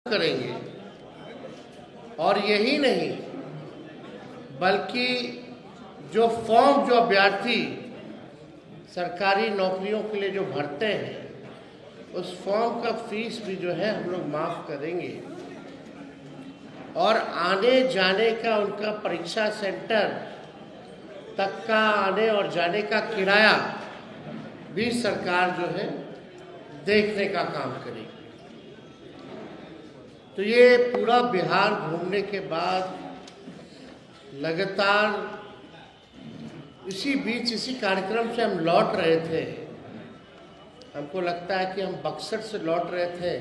करेंगे। और यही नहीं बल्कि जो फॉर्म जो अभ्यर्थी सरकारी नौकरियों के लिए जो भरते हैं उस फॉर्म का फीस भी जो है हम लोग माफ करेंगे और आने जाने का उनका परीक्षा सेंटर तक का आने और जाने का किराया भी सरकार जो है देखने का काम करेगी। तो ये पूरा बिहार घूमने के बाद लगातार इसी बीच इसी कार्यक्रम से हम लौट रहे थे। हमको लगता है कि हम बक्सर से लौट रहे थे।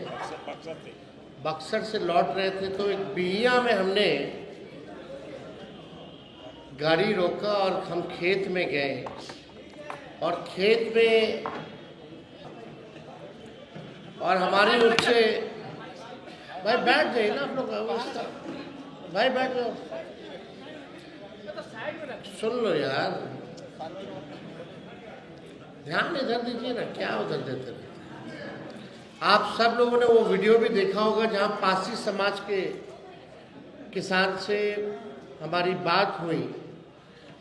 बक्सर से लौट रहे थे तो एक बिहिया में हमने गाड़ी रोका और हम खेत में गए और खेत में और हमारी उससे भाई बैठ जाइए ना आप लोग, भाई बैठ जाओ, सुन लो यार, ध्यान इधर दीजिए ना, क्या उधर देते रहते। आप सब लोगों ने वो वीडियो भी देखा होगा जहाँ पासी समाज के किसान से हमारी बात हुई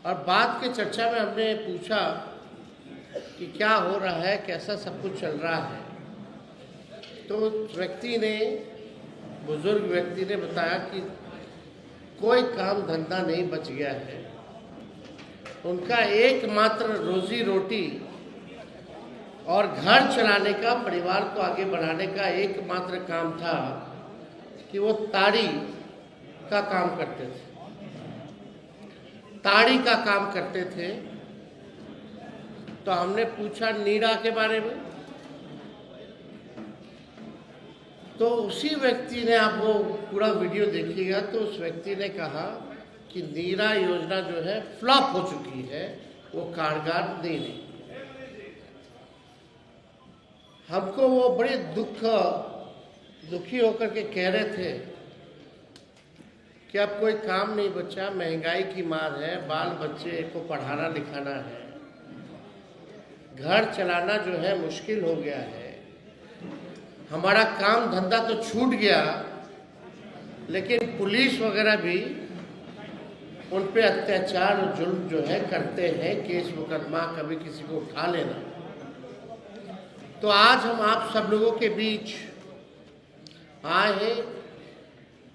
और बात के चर्चा में हमने पूछा कि क्या हो रहा है, कैसा सब कुछ चल रहा है। तो व्यक्ति ने, बुजुर्ग व्यक्ति ने बताया कि कोई काम धंधा नहीं बच गया है। उनका एकमात्र रोजी रोटी और घर चलाने का, परिवार को आगे बढ़ाने का एकमात्र काम था कि वो ताड़ी का काम करते थे, ताड़ी का काम करते थे। तो हमने पूछा नीरा के बारे में, तो उसी व्यक्ति ने, आप वो पूरा वीडियो देखिएगा, तो उस व्यक्ति ने कहा कि नीरा योजना जो है फ्लॉप हो चुकी है, वो कारगर नहीं रही। हमको वो बड़े दुखी होकर के कह रहे थे कि अब कोई काम नहीं बचा, महंगाई की मार है, बाल बच्चे को पढ़ाना लिखाना है, घर चलाना जो है मुश्किल हो गया है, हमारा काम धंधा तो छूट गया, लेकिन पुलिस वगैरह भी उन पे अत्याचार और जुल्म जो है करते हैं, केस मुकदमा, कभी किसी को उठा लेना। तो आज हम आप सब लोगों के बीच आए हैं।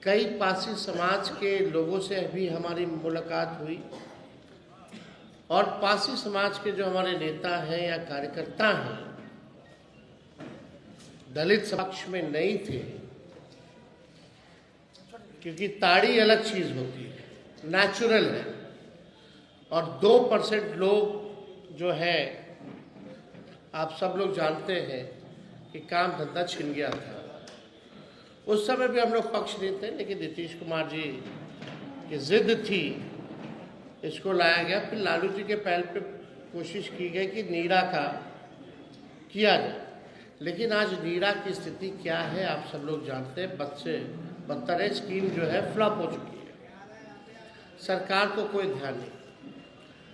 कई पासी समाज के लोगों से भी हमारी मुलाकात हुई और पासी समाज के जो हमारे नेता हैं या कार्यकर्ता हैं दलित पक्ष में नहीं थे, क्योंकि ताड़ी अलग चीज होती है, नेचुरल है। और 2% लोग जो है, आप सब लोग जानते हैं कि काम धंधा छिन गया था। उस समय भी हम लोग पक्ष नहीं थे, लेकिन नीतीश कुमार जी की जिद थी, इसको लाया गया। फिर लालू जी के पहल पे कोशिश की गई कि नीरा का किया जाए, लेकिन आज नीरा की स्थिति क्या है आप सब लोग जानते हैं। बदतर स्कीम जो है फ्लॉप हो चुकी है, सरकार को कोई ध्यान नहीं।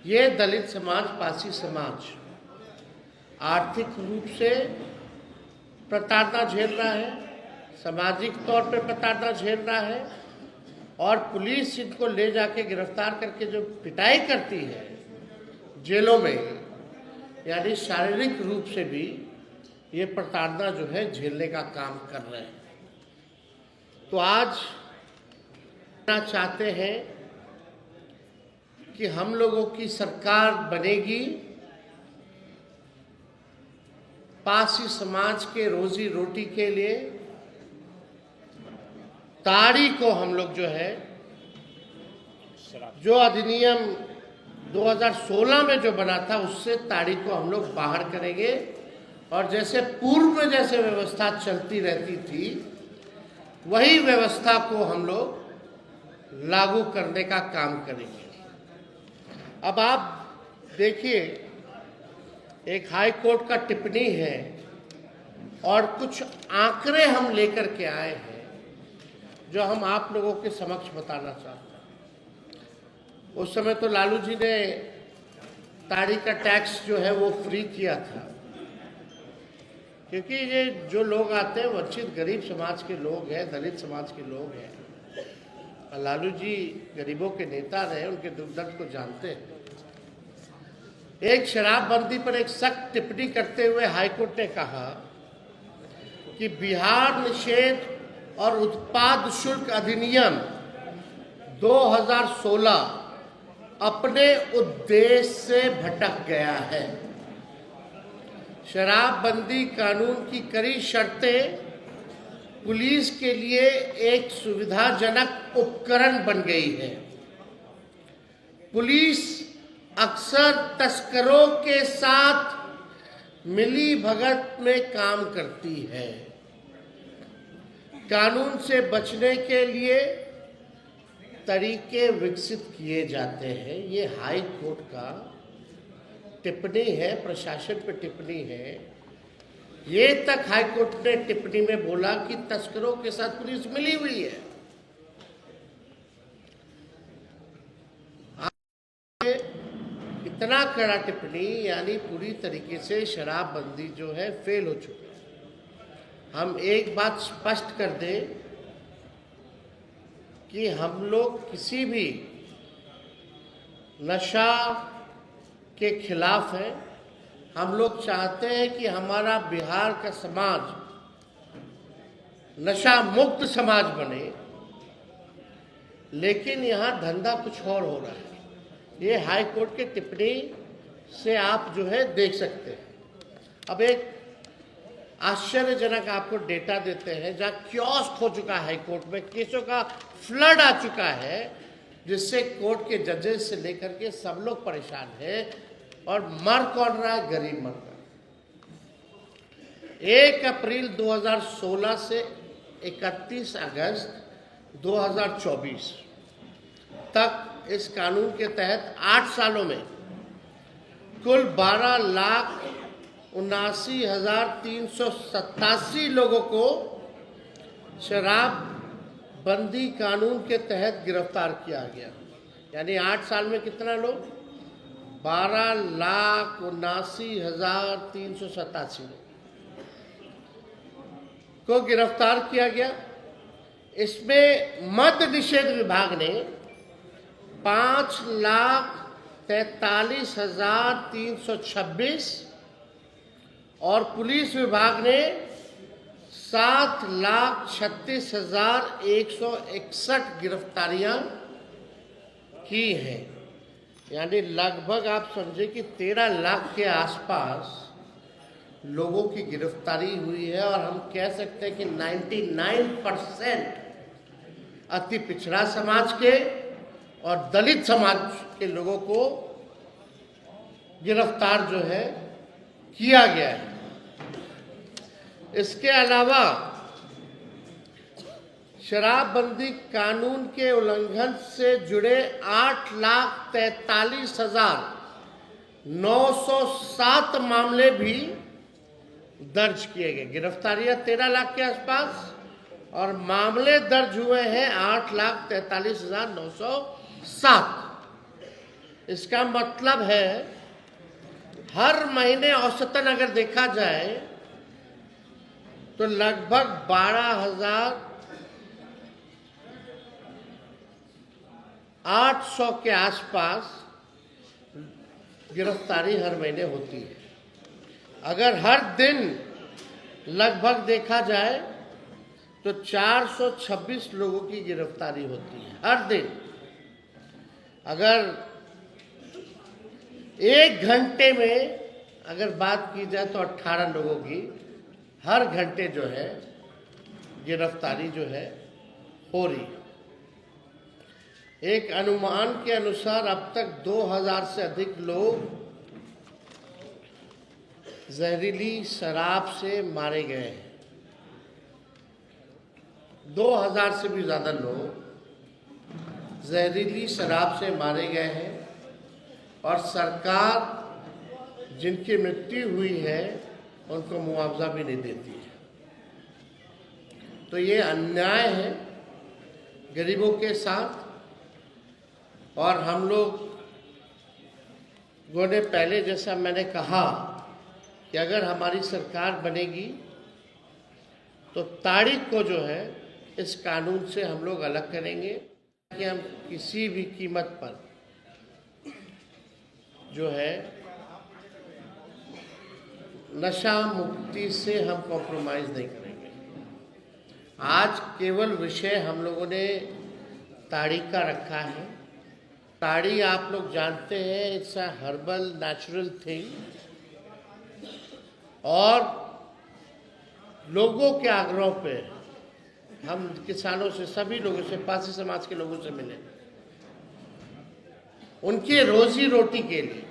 ये दलित समाज, पासी समाज आर्थिक रूप से प्रताड़ना झेल रहा है, सामाजिक तौर पे प्रताड़ना झेल रहा है, और पुलिस इनको ले जाके गिरफ्तार करके जो पिटाई करती है जेलों में, यानी शारीरिक रूप से भी ये प्रताड़ना जो है झेलने का काम कर रहे हैं। तो आज चाहते हैं कि हम लोगों की सरकार बनेगी, पासी समाज के रोजी रोटी के लिए ताड़ी को हम लोग जो है, जो अधिनियम 2016 में जो बना था उससे ताड़ी को हम लोग बाहर करेंगे और जैसे पूर्व में जैसे व्यवस्था चलती रहती थी वही व्यवस्था को हम लोग लागू करने का काम करेंगे। अब आप देखिए, एक हाई कोर्ट का टिप्पणी है और कुछ आंकड़े हम लेकर के आए हैं जो हम आप लोगों के समक्ष बताना चाहते हैं। उस समय तो लालू जी ने ताड़ी का टैक्स जो है वो फ्री किया था, क्योंकि ये जो लोग आते हैं वंचित गरीब समाज के लोग हैं, दलित समाज के लोग हैं। लालू जी गरीबों के नेता रहे, उनके दुख दर्द को जानते हैं। एक शराबबंदी पर एक सख्त टिप्पणी करते हुए हाईकोर्ट ने कहा कि बिहार निषेध और उत्पाद शुल्क अधिनियम 2016 अपने उद्देश्य से भटक गया है। शराबबंदी कानून की कड़ी शर्तें पुलिस के लिए एक सुविधाजनक उपकरण बन गई है। पुलिस अक्सर तस्करों के साथ मिली भगत में काम करती है। कानून से बचने के लिए तरीके विकसित किए जाते हैं। ये हाई कोर्ट का टिप्पणी है, प्रशासन पर टिप्पणी है। ये तक हाई कोर्ट ने टिप्पणी में बोला कि तस्करों के साथ पुलिस मिली हुई है। इतना कड़ा टिप्पणी, यानी पूरी तरीके से शराबबंदी जो है फेल हो चुकी है। हम एक बात स्पष्ट कर दें कि हम लोग किसी भी नशा के खिलाफ हैं। हम लोग चाहते हैं कि हमारा बिहार का समाज नशा मुक्त समाज बने, लेकिन यहाँ धंधा कुछ और हो रहा है। ये हाई कोर्ट के टिप्पणी से आप जो है देख सकते हैं। अब एक आश्चर्यजनक आपको डेटा देते हैं, जहाँ कियोस्क हो चुका है हाई कोर्ट में, केसों का फ्लड आ चुका है, जिससे कोर्ट के जजेस से लेकर के सब लोग परेशान हैं। और मर कौन रहा है? गरीब मर रहा है। 1 अप्रैल 2016 से 31 अगस्त 2024 तक इस कानून के तहत 8 सालों में कुल 12,79,387 लोगों को शराबबंदी कानून के तहत गिरफ्तार किया गया। यानी 8 साल में कितना लोग? 12,79,387 लोग को गिरफ्तार किया गया। इसमें मद्य निषेध विभाग ने 5,43,326 और पुलिस विभाग ने 7,36,161 गिरफ्तारियां की हैं। यानी लगभग आप समझे कि 13 लाख के आसपास लोगों की गिरफ्तारी हुई है। और हम कह सकते हैं कि 99% अति पिछड़ा समाज के और दलित समाज के लोगों को गिरफ्तार जो है किया गया है। इसके अलावा शराबबंदी कानून के उल्लंघन से जुड़े 8,43,907 मामले भी दर्ज किए गए। गिरफ्तारियां 13 लाख के आसपास और मामले दर्ज हुए हैं 8,43,907। इसका मतलब है हर महीने औसतन अगर देखा जाए तो लगभग 12,800 के आसपास गिरफ्तारी हर महीने होती है। अगर हर दिन लगभग देखा जाए तो 426 लोगों की गिरफ्तारी होती है हर दिन। अगर 1 घंटे में अगर बात की जाए तो 18 लोगों की हर घंटे जो है गिरफ्तारी जो है हो रही है। एक अनुमान के अनुसार अब तक 2000 से अधिक लोग जहरीली शराब से मारे गए हैं। 2000 से भी ज़्यादा लोग जहरीली शराब से मारे गए हैं और सरकार जिनकी मृत्यु हुई है उनको मुआवजा भी नहीं देती है। तो ये अन्याय है गरीबों के साथ। और हम लोगों ने पहले, जैसा मैंने कहा कि अगर हमारी सरकार बनेगी तो ताड़ी को जो है इस कानून से हम लोग अलग करेंगे कि हम किसी भी कीमत पर जो है नशा मुक्ति से हम कॉम्प्रोमाइज़ नहीं करेंगे। आज केवल विषय हम लोगों ने ताड़ी का रखा है। ताड़ी आप लोग जानते हैं, it's a herbal natural thing, और लोगों के आग्रह पे हम किसानों से, सभी लोगों से, पासी समाज के लोगों से मिले, उनके रोजी रोटी के लिए,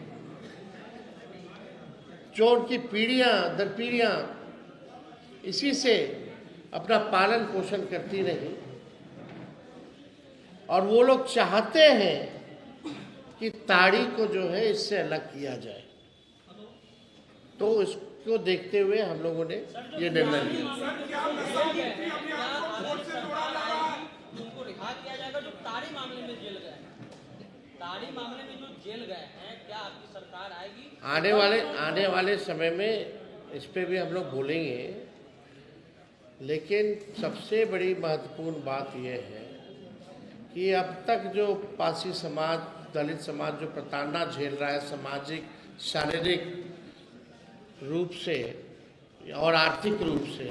जो उनकी पीढ़ियां दर पीढ़ियां इसी से अपना पालन पोषण करती रही, और वो लोग चाहते हैं कि ताड़ी को जो है इससे अलग किया जाए। तो इसको देखते हुए हम लोगों ने ये निर्णय लिया। उनको रिहा किया जाएगा जो ताड़ी मामले में जेल गए हैं, ताड़ी मामले में जो जेल गए हैं, क्या आपकी सरकार आएगी? आने वाले समय में इस पे भी हम लोग बोलेंगे, लेकिन सबसे बड़ी महत्वपूर्ण बात यह है कि अब तक जो पासी समाज, दलित समाज जो प्रताड़ना झेल रहा है सामाजिक, शारीरिक रूप से और आर्थिक रूप से,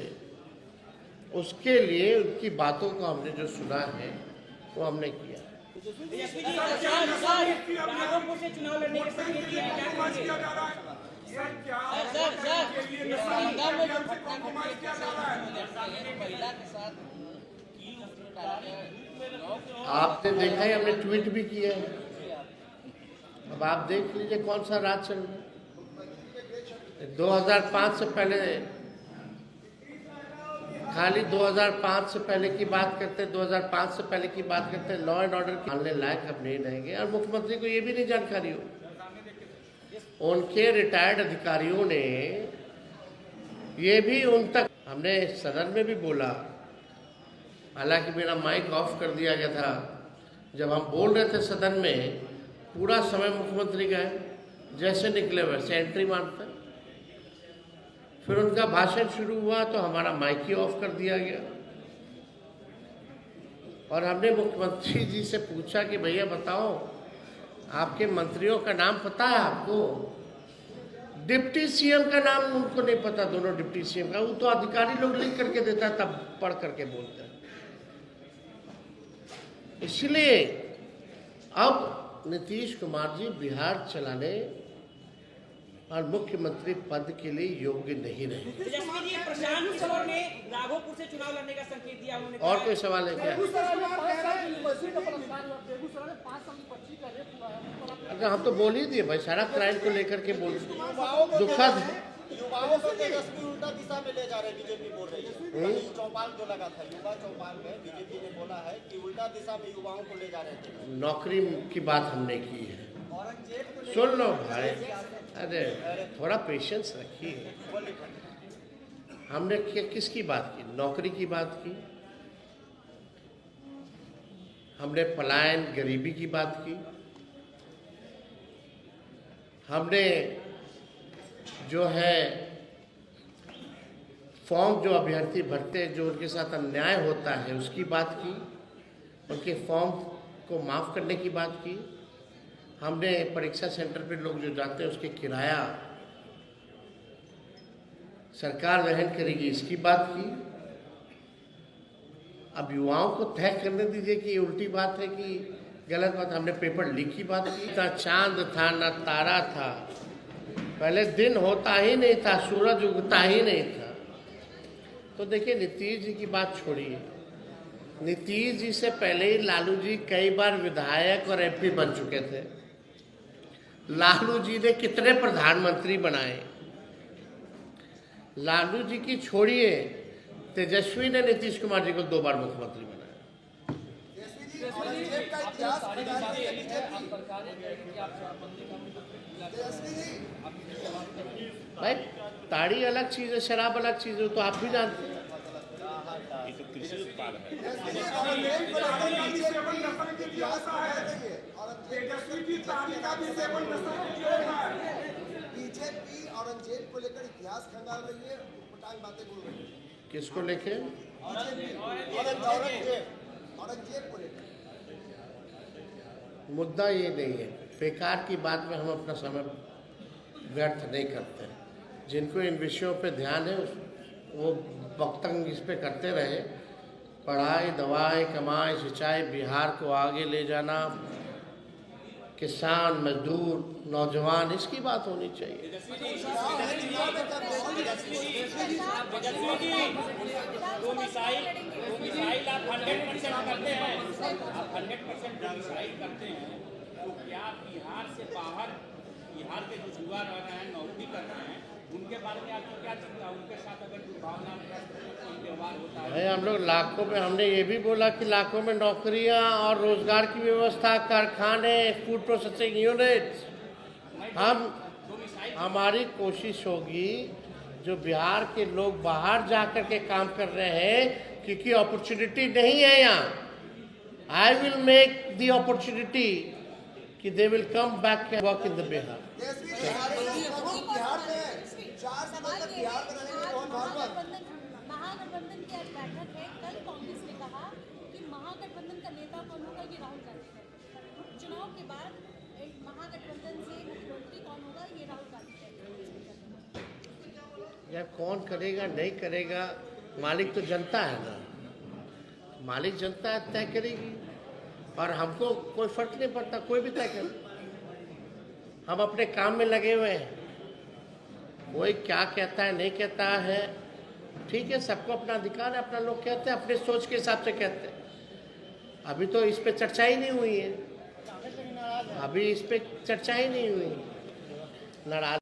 उसके लिए उनकी बातों को हमने जो सुना है वो हमने किया। राघोपुर से चुनाव लड़ने के संकेत दिए हैं, क्या महिला के साथ आपने देखा है, हमने ट्वीट भी किया है। अब आप देख लीजिए कौन सा राज चल रहा है। 2005 से पहले, खाली 2005 से पहले की बात करते, 2005 से पहले की बात करते, लॉ एंड ऑर्डर के मानने लायक अब नहीं रहेंगे। और मुख्यमंत्री को ये भी नहीं जानकारी हो, उनके रिटायर्ड अधिकारियों ने ये भी उन तक, हमने सदन में भी बोला, हालांकि मेरा माइक ऑफ कर दिया गया था, जब हम बोल रहे थे सदन में, पूरा समय मुख्यमंत्री गए, जैसे निकले वैसे एंट्री मारते। फिर उनका भाषण शुरू हुआ तो हमारा माइक ही ऑफ कर दिया गया, और हमने मुख्यमंत्री जी से पूछा कि भैया बताओ, आपके मंत्रियों का नाम पता है आपको? डिप्टी सीएम का नाम उनको नहीं पता, दोनों डिप्टी सीएम का, वो तो अधिकारी लोग लिख करके देता है, तब पढ़ करके बोलता है। इसलिए अब नीतीश कुमार जी बिहार चलाने और मुख्यमंत्री पद के लिए योग्य नहीं रहे। प्रशांत किशोर ने राघोपुर से चुनाव लड़ने का संकेत दिया। और कोई सवाल है क्या? अगर हम तो बोल ही दिए भाई, सारा क्राइम को लेकर के बोल, दुखद है। युवाओं को तेजस्वी उल्टा दिशा में ले जा रहे, बीजेपी बोल रही है। चौपाल जो लगा था, युवा चौपाल में बीजेपी ने बोला है कि उल्टा दिशा में युवाओं को ले जा रहे थे। नौकरी की बात हमने की है, सुन लो भाई, अरे थोड़ा पेशेंस रखिए। हमने किसकी बात की? नौकरी की बात की, हमने पलायन, गरीबी की बात की, हमने जो है फॉर्म जो अभ्यर्थी भरते हैं, जो उनके साथ अन्याय होता है, उसकी बात की, उनके फॉर्म को माफ़ करने की बात की, हमने परीक्षा सेंटर पे लोग जो जाते हैं उसके किराया सरकार वहन करेगी, इसकी बात की। अब युवाओं को तय करने दीजिए कि ये उल्टी बात है कि गलत बात। हमने पेपर लीक की बात की, ना चांद था ना तारा था, पहले दिन होता ही नहीं था, सूरज उगता ही नहीं था। तो देखिए, नीतीश जी की बात छोड़िए, नीतीश जी से पहले ही लालू जी कई बार विधायक और एमपी बन चुके थे। लालू जी ने कितने प्रधानमंत्री बनाए? लालू जी की छोड़िए, तेजस्वी ने नीतीश कुमार जी को 2 बार मुख्यमंत्री बनाया। भाई, ताड़ी अलग चीज है, शराब अलग चीज है, तो आप भी जानते हैं। ये तो कृषि उत्पाद है। बीजेपी औरंगजेब को लेकर इतिहास खंगाल रही है, पटांग बातें बोल रही है। किसको लेके? औरंगजेब को लेकर मुद्दा ये नहीं है, बेकार की बात में हम अपना समय व्यर्थ नहीं करते। जिनको इन विषयों पे ध्यान है वो वक्तव्य इस पे करते रहे। पढ़ाई, दवाई, कमाई, सिंचाई, बिहार को आगे ले जाना, किसान, मजदूर, नौजवान, इसकी बात होनी चाहिए। दो मिसाइल आप 100% करते हैं, आप 100% मिसाइल करते हैं, तो क्या बिहार से बाहर, बिहार के जो युवा रह रहे हैं, नौकरी कर रहे हैं, उनके बारे में आपको क्या चिंता? उनके साथ अगर दुर्भावना कोई व्यवहार होता है? भाई हम लोग लाखों में, हमने ये भी बोला कि लाखों में नौकरियां और रोजगार की व्यवस्था, कारखाने, फूड प्रोसेसिंग यूनिट्स, हमारी कोशिश होगी जो बिहार के लोग बाहर जाकर के काम कर रहे हैं, क्योंकि अपॉर्चुनिटी नहीं है यहाँ। I will make the opportunity कि they will come back and work in the Bihar. Mahagathbandhan की आज बैठक है। कल कांग्रेस ने कहा कि महागठबंधन का नेता कौन होगा, ये राहुल गांधी है। चुनाव के बाद महागठबंधन से मुख्यमंत्री कौन होगा, ये राहुल गांधी है। यार कौन करेगा नहीं करेगा, मालिक तो जनता है ना, मालिक जनता है, तय करेगी। और हमको कोई फर्क नहीं पड़ता, कोई भी तय करे। हम अपने काम में लगे हुए हैं। कोई क्या कहता है नहीं कहता है, ठीक है, सबको अपना अधिकार है, अपना लोग कहते हैं, अपने सोच के हिसाब से कहते हैं। अभी तो इस पे चर्चा ही नहीं हुई है, अभी इस पे चर्चा ही नहीं हुई। नाराज